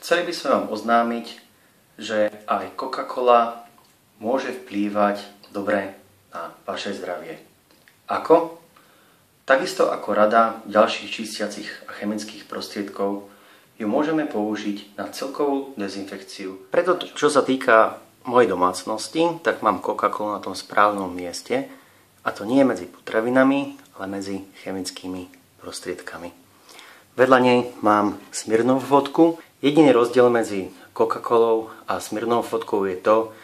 Chceli by sme vám oznámiť, že aj Coca-Cola môže vplývať dobre na vaše zdravie. Ako? Takisto ako rada ďalších čistiacich a chemických prostriedkov ju môžeme použiť na celkovú dezinfekciu. Preto, čo sa týka mojej domácnosti, tak mám Coca-Colu na tom správnom mieste, a to nie medzi potravinami, ale medzi chemickými prostriedkami. Vedľa nej mám Smirnoff vodku. Jediný rozdiel medzi Coca-Colou a Smirnoff vodkou je to,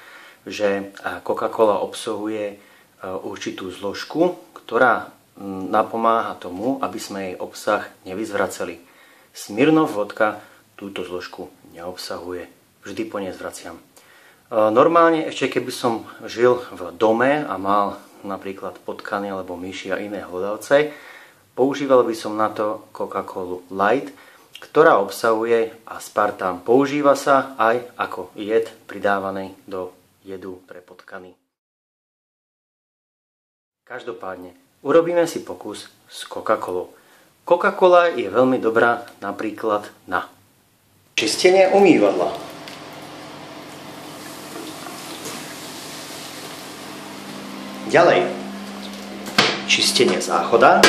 že Coca-Cola obsahuje určitú zložku, ktorá napomáha tomu, aby sme jej obsah nevyzvracali. Smirnoff vodka túto zložku neobsahuje. Vždy po nej zvraciam. Normálne, ešte keby som žil v dome a mal napríklad potkany alebo myši a iné hlodavce, používal by som na to Coca-Colu Light, ktorá obsahuje aspartám. Používa sa aj ako jed pridávaný do jedu pre potkany. Každopádne, urobíme si pokus s Coca-Colou. Coca-Cola je veľmi dobrá napríklad na čistenie umývadla. Ďalej, čistenie záchoda.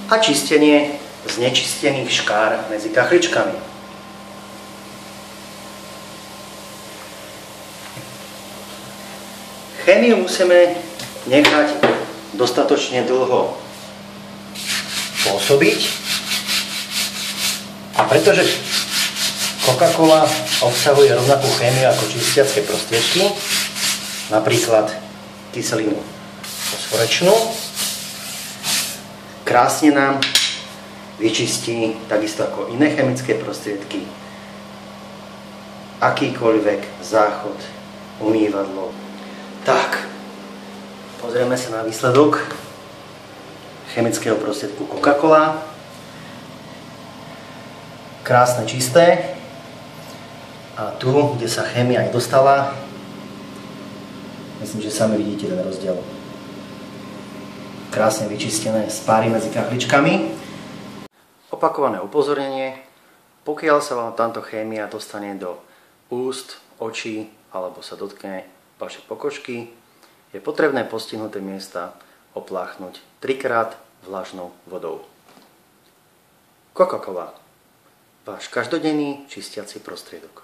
A čistenie znečistených škár medzi kachličkami. Chémiu musíme nechať dostatočne dlho pôsobiť. A pretože Coca-Cola obsahuje rovnakú chémiu ako čistiace prostriedky, napríklad kyselinu fosforečnú, krásne nám vyčistí, takisto ako iné chemické prostriedky, akýkoľvek záchod, umývadlo. Tak, pozrieme sa na výsledok chemického prostriedku Coca-Cola. Krásne, čisté. A tu, kde sa chémia aj dostala, myslím, že sami vidíte ten rozdiel. Krásne vyčistené spáry medzi kachličkami. Opakované upozornenie: pokiaľ sa vám táto chémia dostane do úst, očí alebo sa dotkne vašej pokožky, je potrebné postihnuté miesta opláchnuť 3-krát vlažnou vodou. Coca-Cola, váš každodenný čistiaci prostriedok.